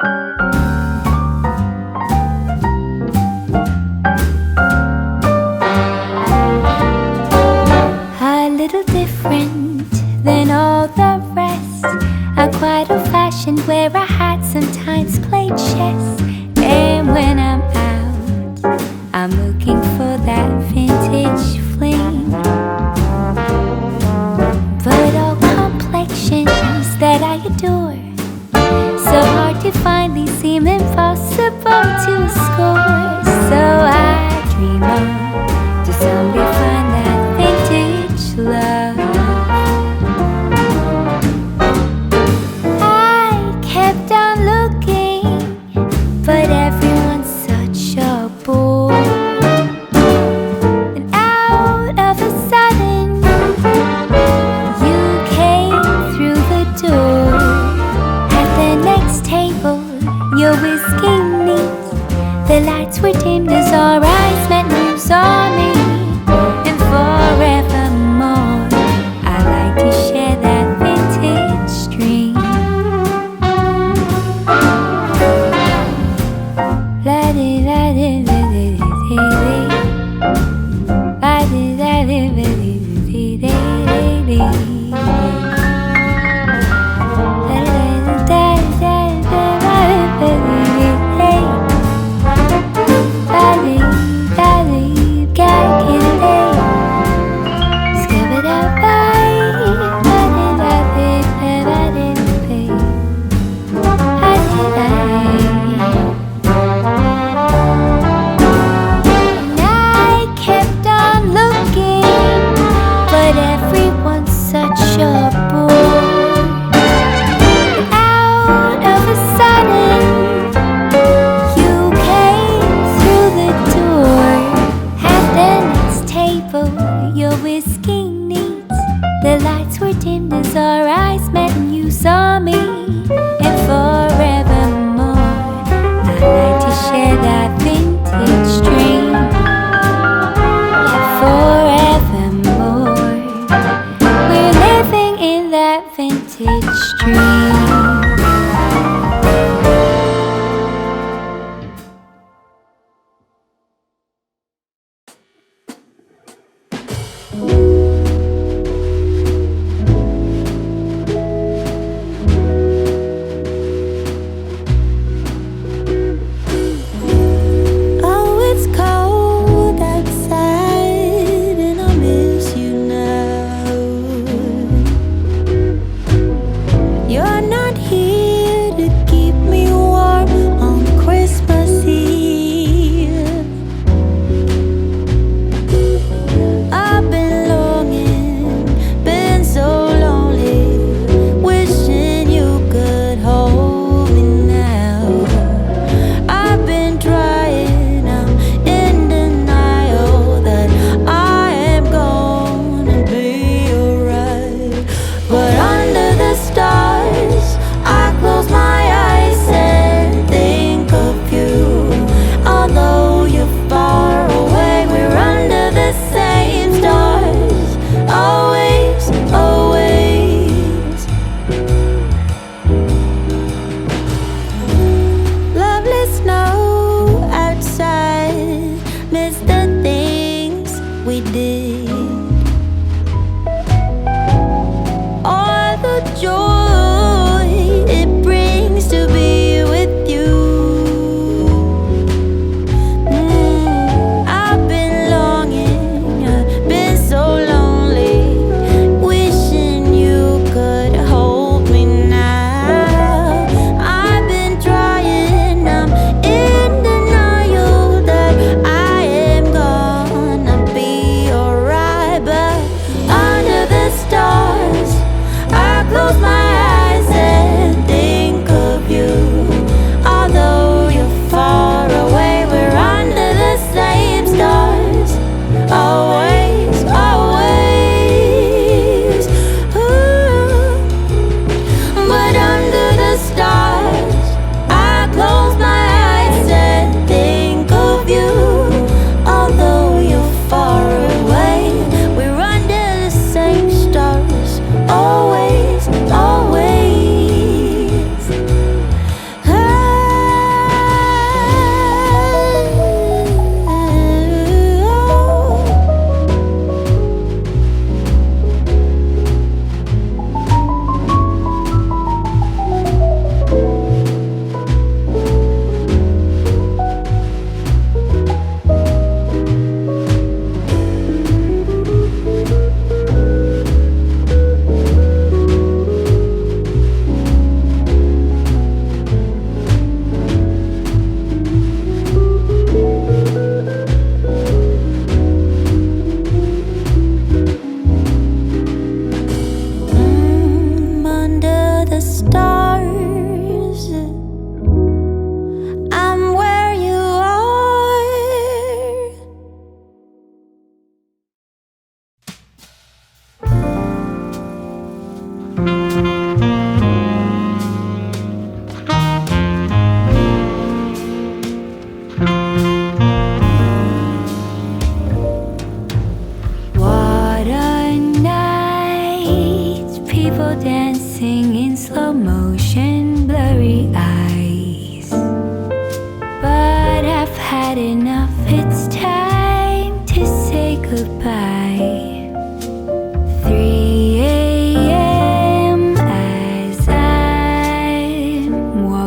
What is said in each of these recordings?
A little different than all the rest. I'm quite old-fashioned where I had sometimes played chess. And when I'm out, I'm looking for that vintage fling. But all complexions that I adore, so hard to find, these seem impossible to score. So I dream on to someday find that vintage love. I kept on looking, but everyone's such a bore. And out of a sudden, you came through the door. At the next table, your whiskey neat, the lights were dimmed as our eyes met moves on me. And forevermore, I like to share that vintage dream.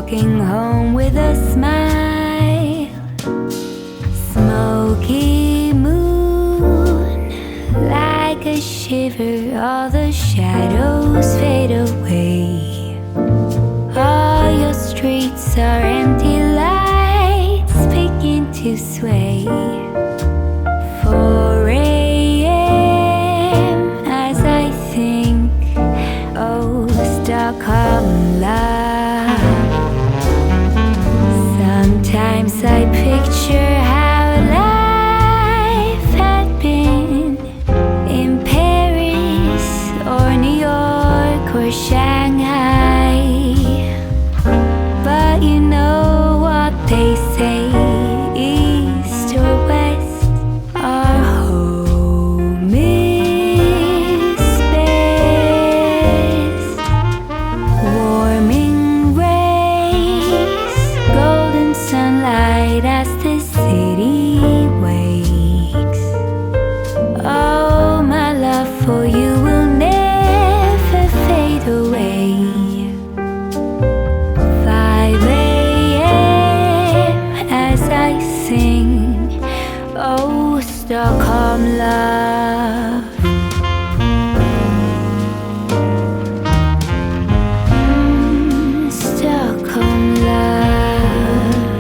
walking home with a smile. Smoky moon, like a shiver, all the shadows fade away. All your streets are empty lights begin to sway. 4 a.m. as I think, oh, Stockholm love. Sometimes I picture how life had been in Paris or New York or Shanghai. But you know what they say, east or west, our home is best. Warming rays, golden sunlight as the city wakes. Oh, my love for you will never fade away. 5 a.m. as I sing, oh, Stockholm love. Stockholm love.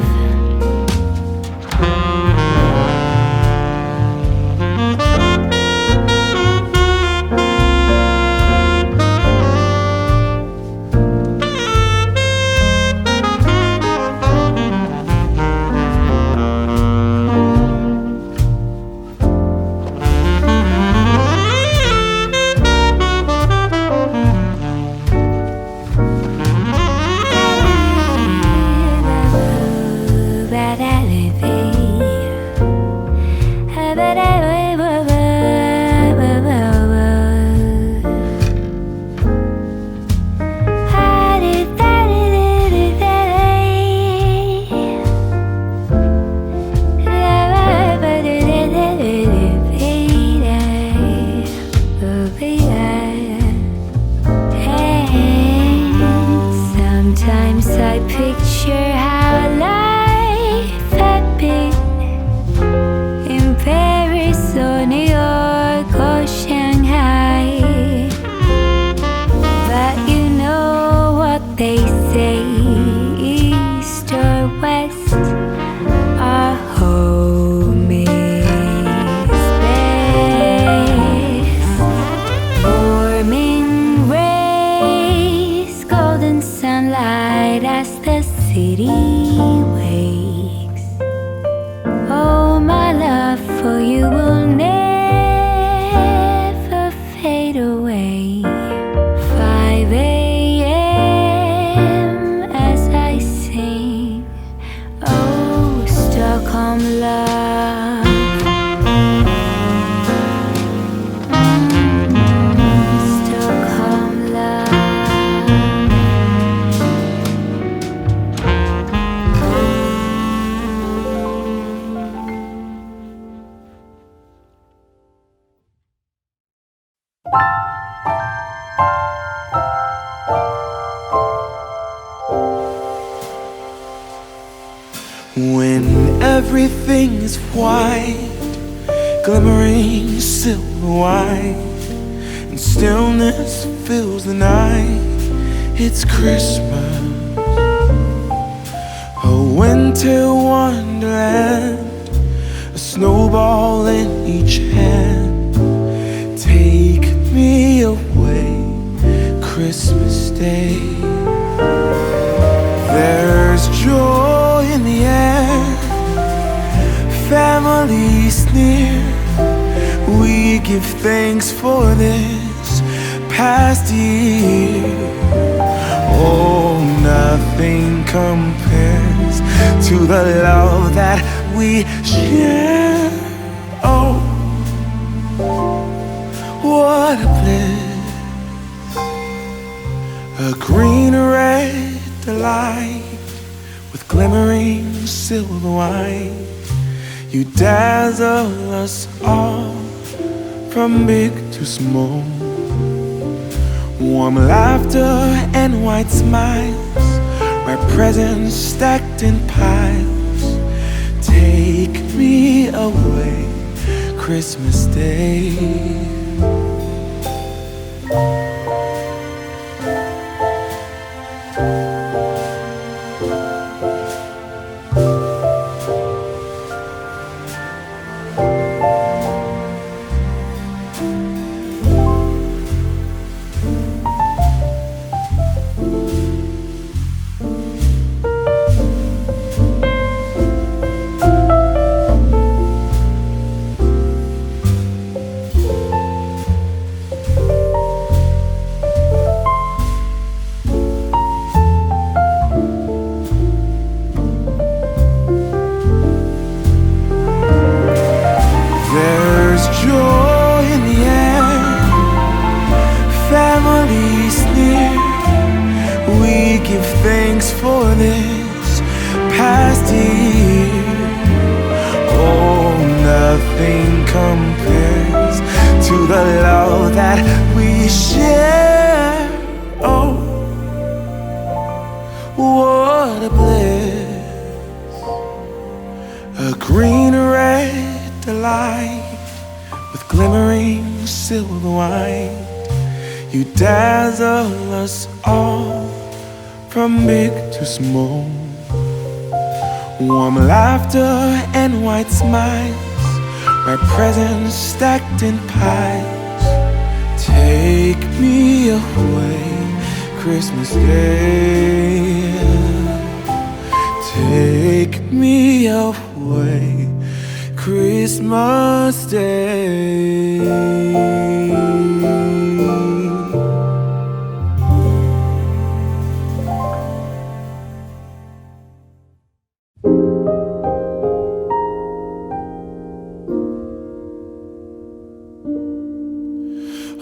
Sometimes I picture how life had been in Paris or New York or Shanghai. But you know what they say, east or west, our home is best. Warming rays, golden sunlight as the city wakes. Oh, my love for you will never fade away. 5 a.m. as I sing, oh, Stockholm love. Stockholm love. When everything is white, glimmering silver white, and stillness fills the night, it's Christmas, a winter wonderland, a snowball in each hand. Take me away, Christmas Day. There's joy in the air, family's near. We give thanks for this past year. Oh, nothing compares to the love that we share. Oh, what a bliss, a green red delight with glimmering silver white. You dazzle us all from big to small. Warm laughter and white smiles our presents stacked in piles. Take me away, Christmas Day. Dazzle us all, from big to small. Warm laughter and white smiles, our presents stacked in piles. Take me away, Christmas Day. Take me away, Christmas Day.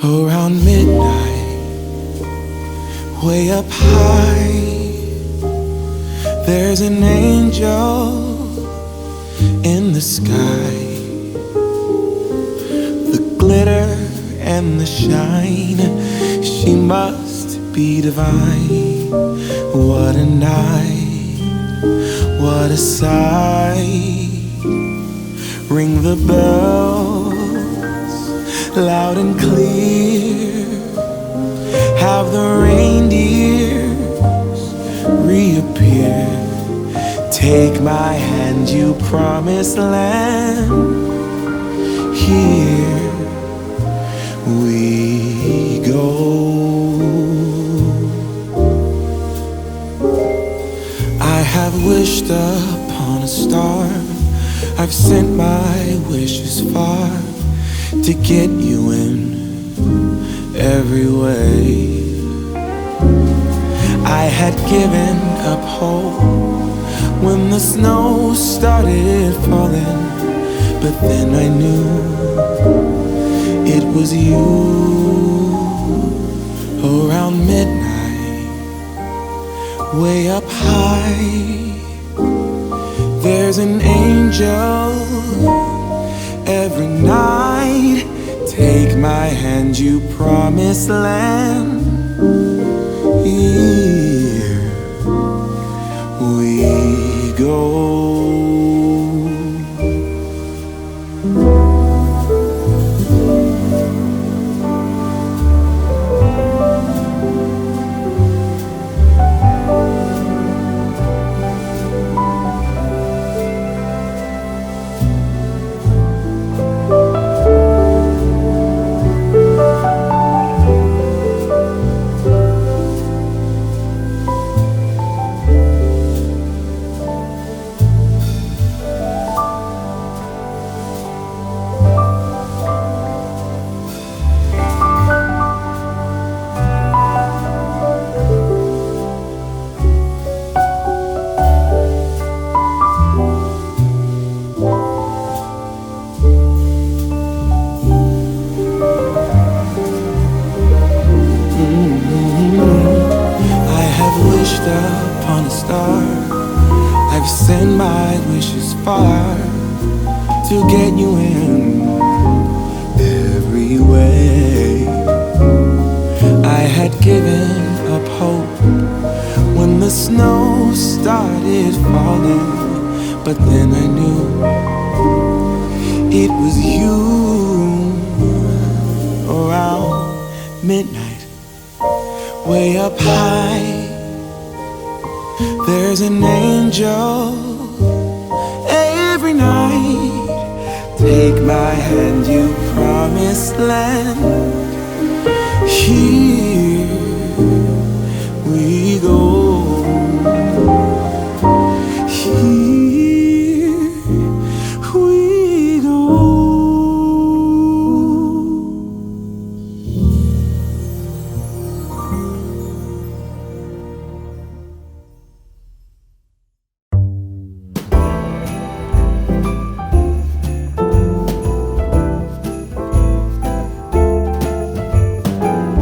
Around midnight, way up high, there's an angel in the sky. The glitter and the shine, she must be divine. What a night, what a sight. Ring the bells loud and clear, have the reindeers reappear. Take my hand, you promised land. Here we go. I have wished upon a star, I've sent my wishes far, to get you in every way. I had given up hope when the snow started falling, but then I knew it was you. Around midnight, way up high, there's an angel every night. Take my hand, you promised land. Here we go. Upon a star, I've sent my wishes far to get you in every way. I had given up hope when the snow started falling, but then I knew it was you. Around midnight, way up high, there's an angel every night. Take my hand, you promised land. Here we go. Here we go.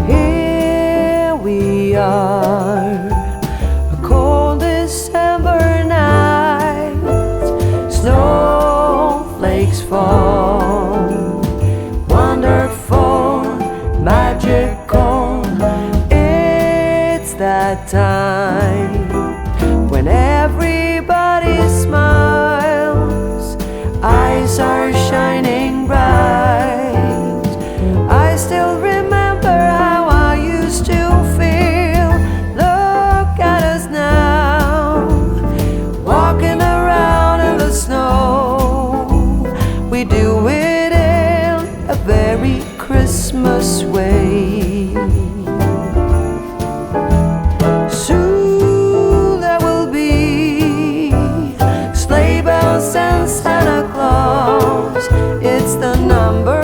Here we are, a cold December night. Snowflakes fall, wonderful, magical. It's that time when everybody smiles, eyes are shining bright. I still remember how I used to feel. Look at us now, walking around in the snow. We do it in a very Christmas way. Soon there will be sleigh bells and Santa Claus. It's the number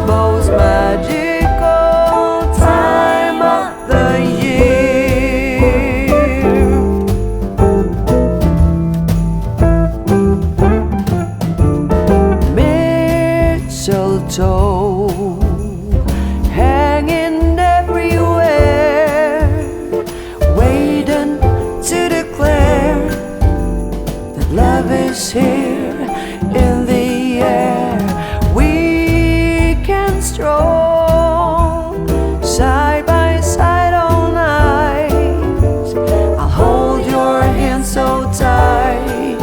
most magical time of the year. Mistletoe hanging everywhere, waiting to declare that love is here in the air. We can stroll side by side all night. I'll hold your hand so tight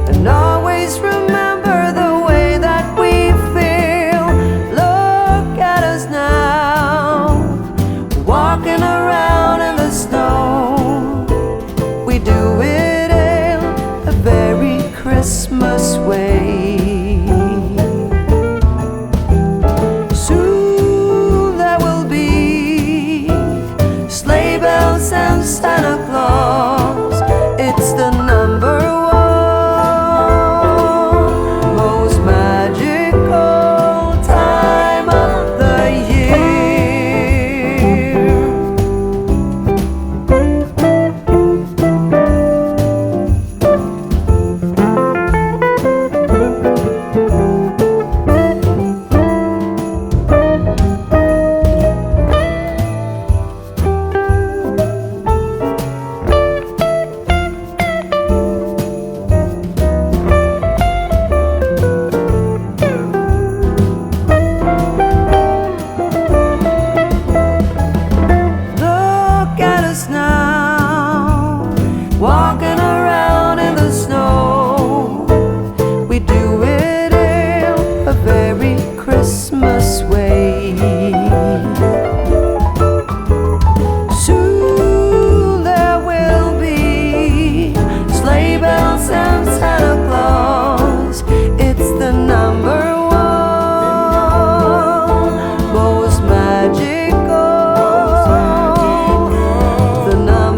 and always remember the way that we feel. Look at us now, walking around in the snow. We do it in a very Christmas way. Soon there will be sleigh bells and Santa Claus. It's the number most magical time of the year. Look at us now, walking around in the snow. We do it in a very Christmas way. Soon there will be sleigh bells and Santa Claus. It's the number most magical, the number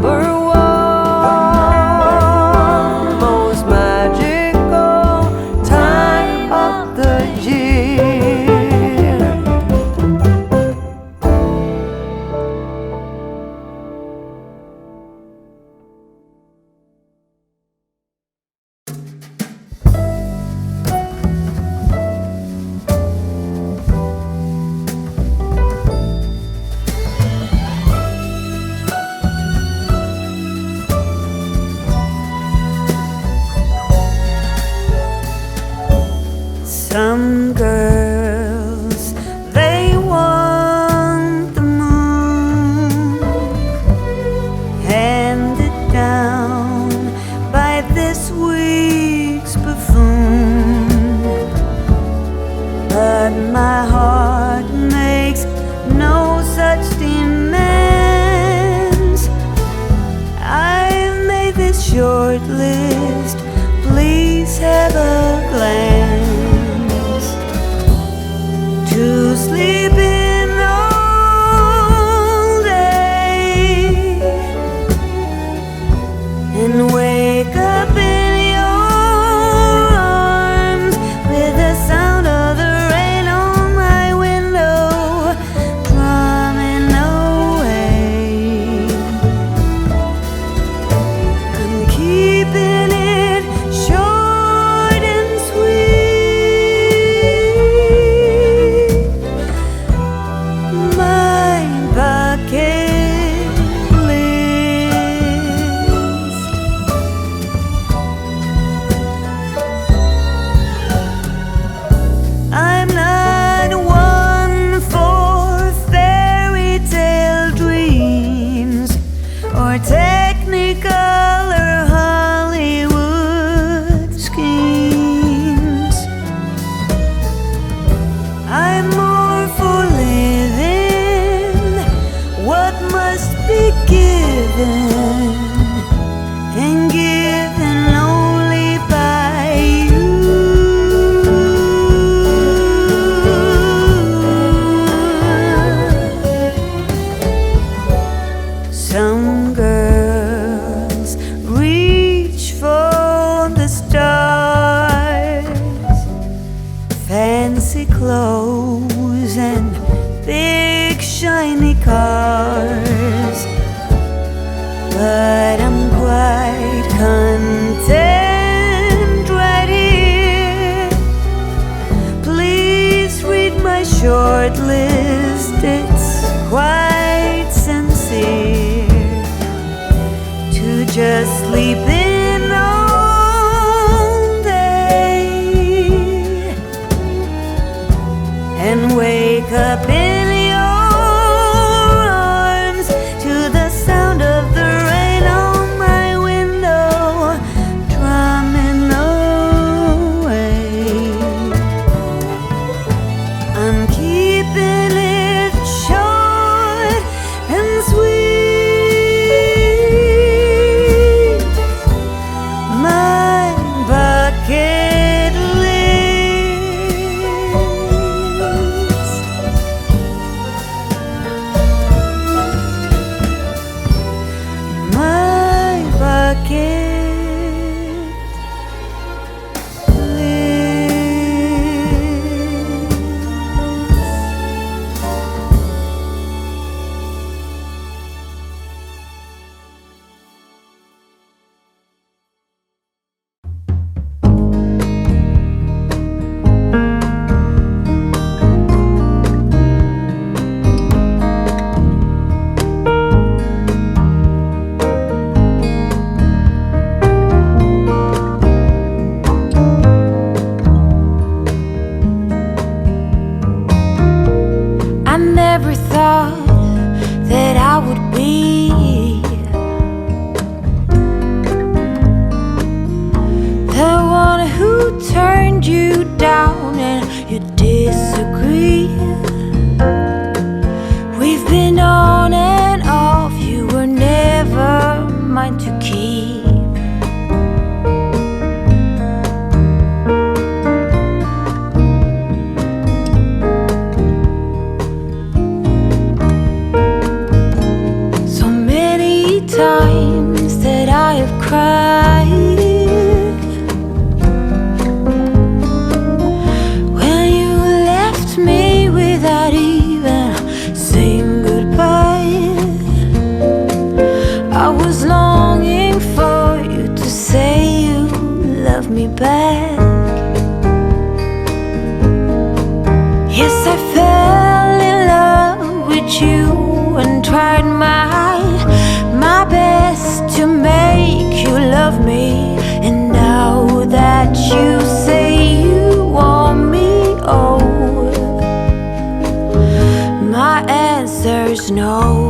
short list. Please have a glance to sleep in all day and wake up in your arms with the sound of the rain on my window drumming away. I'm keeping it short and sweet. My bucket list. I'm not one for fairy tale dreams or technicolor Hollywood schemes. I'm more for living what must be given and given only by you. Some girls reach for the stars, fancy clothes and big shiny cars, but I'm quite content right here. Please read my short list, it's quite sincere to just sleep in all day and wake up in your arms to the sound of the rain on my window drumming away. I'm keeping it short and sweet. My bucket list. My bucket I never thought that I would be the one who turned you down and you disagree. We've been on and off, you were never mine to keep. So many times that I have cried when you left me without even saying goodbye. I was longing for you to say you love me back. Yes, I fell in love with you and tried my best to make you love me. And now that you say you want me, oh, my answer's no.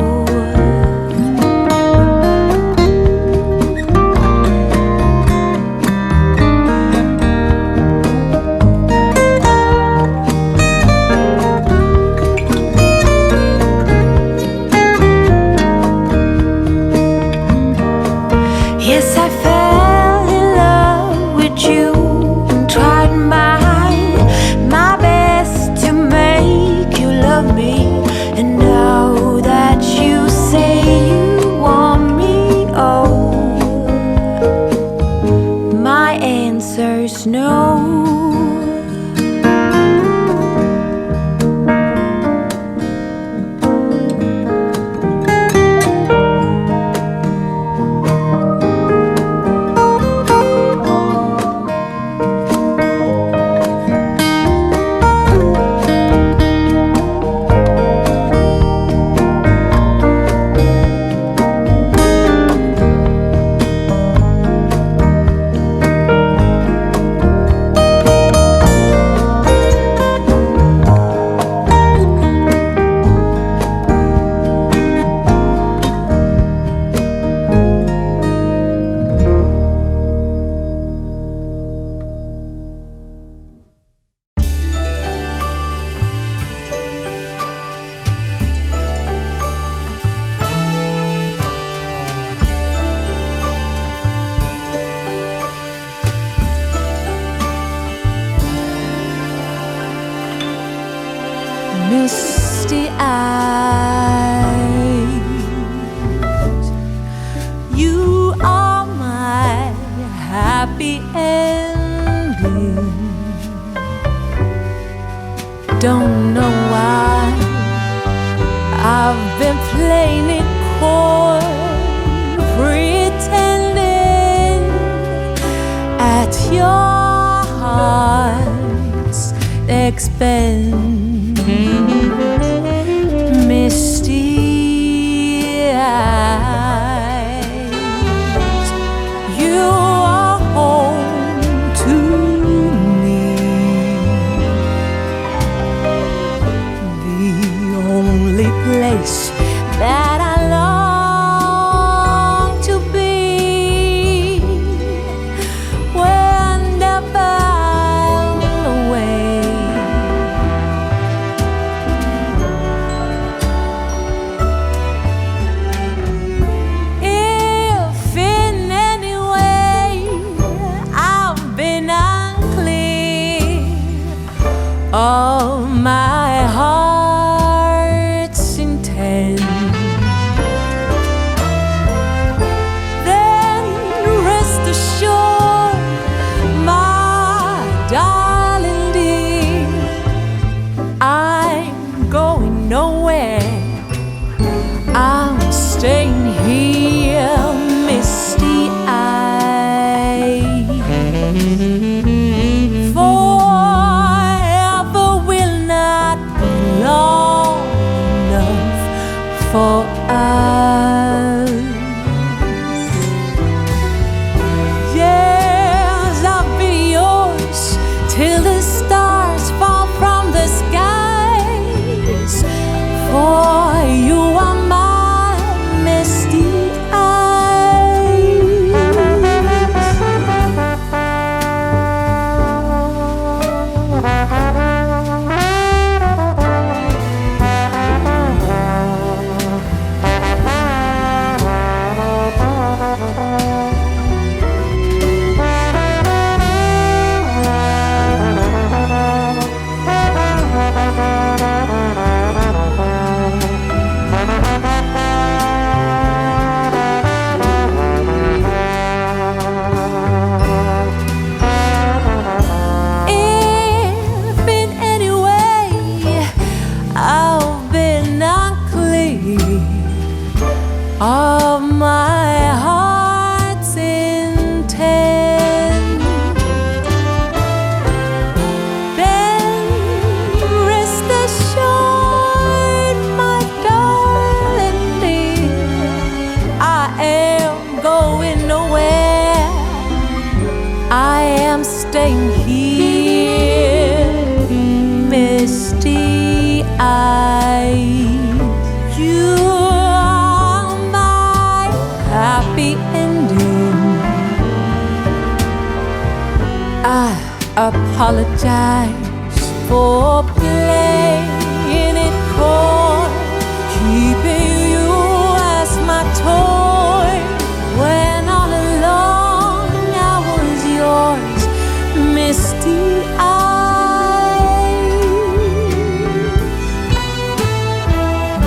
happy ending. Don't know why I've been playing it coy, pretending at your heart's expense. Misty eyes, you are home to me, the only place that I long to be, whenever I'm away. If in any way I've been unclear of my heart's intent, then rest assured, my darling dear, I'm going nowhere. I'm staying here, misty eyed. Forever will not be long enough for us. Yes, I'll be yours till the stars fall from the skies. For you are my misty If in any way I've been unclear of my heart's intent, then rest assured, my darling dear, I am going nowhere. I am staying here, misty eyed. You are my happy ending. I apologize for playing it coy, keeping you as my toy, when all along I was yours, misty eyes,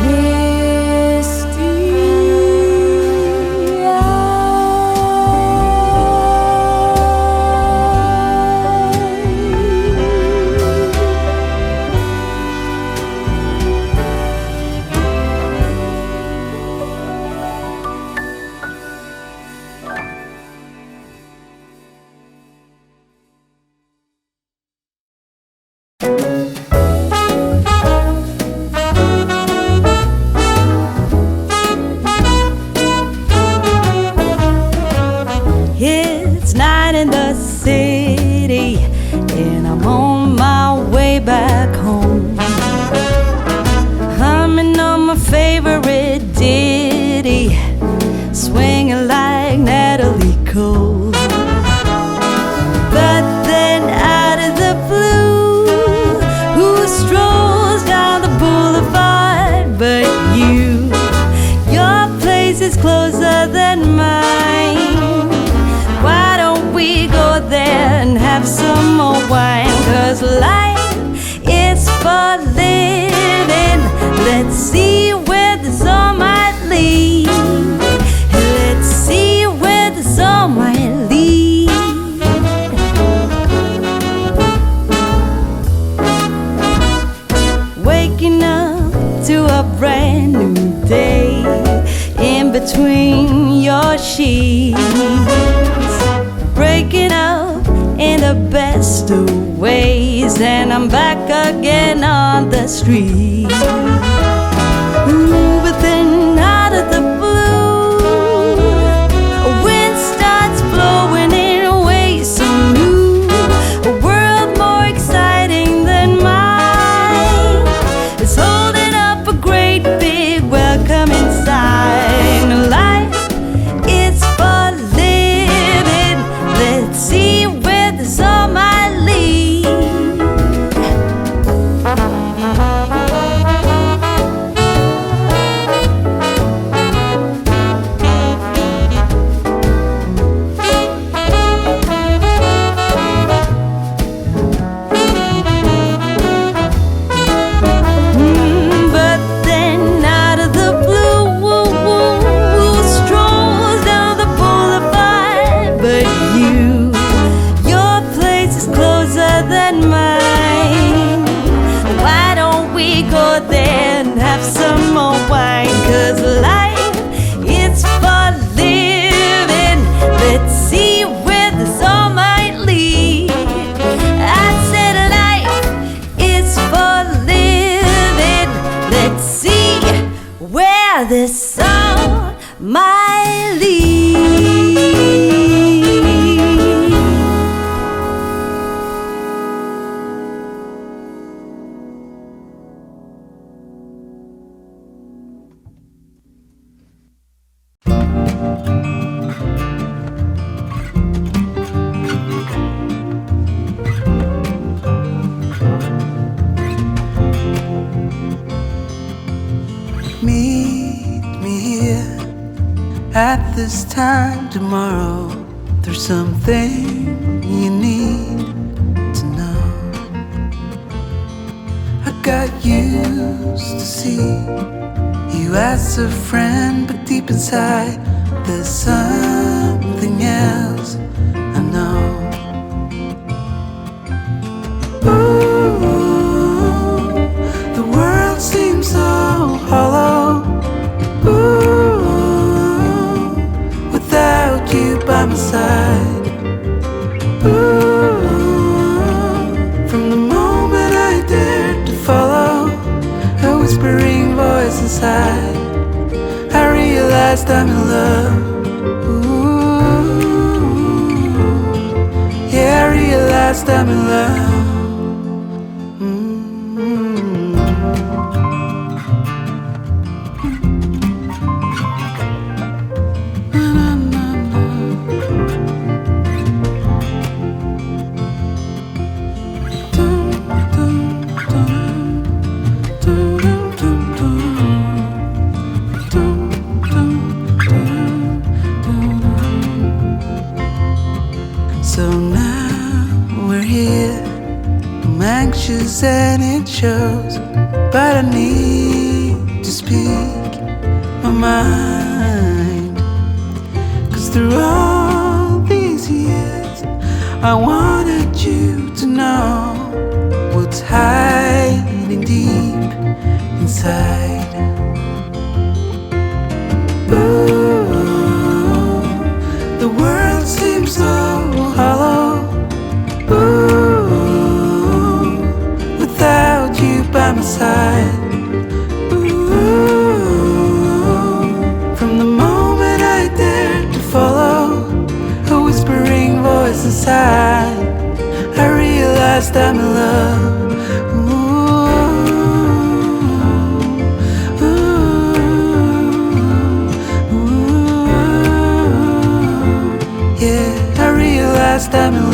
misty eyes. sheets, breaking up in the best of ways, and I'm back again on the street. Ooh, but then out of the blue, a wind starts blowing in ways so new. A world more exciting than mine is holding up a great big welcoming sign. Life is for living. Let's see where this all might lead. But then out of the blue, strolls down the boulevard. But your place is closer than mine. Why don't we go there and have some more wine? 'Cause life is for living. Let's see where this all might lead. I said life is for living. Let's see where this all might lead. Meet me here at this time tomorrow. There's something you need to know. I got used to see you as a friend, but deep inside there's something else I know. Ooh, the world seems so hollow. Ooh, without you by my side. Ooh, from the moment I dared to follow a whispering voice inside, I realized I'm in love. Ooh, yeah, I realized I'm in love. So now we're here. I'm anxious and it shows, but I need to speak my mind. 'Cause through all these years I wanted you to know what's hiding deep inside. Ooh, the world seems so hollow. Ooh, without you by my side. Ooh, from the moment I dared to follow a whispering voice inside, I realized I'm in love. Yeah, I realized I'm in love.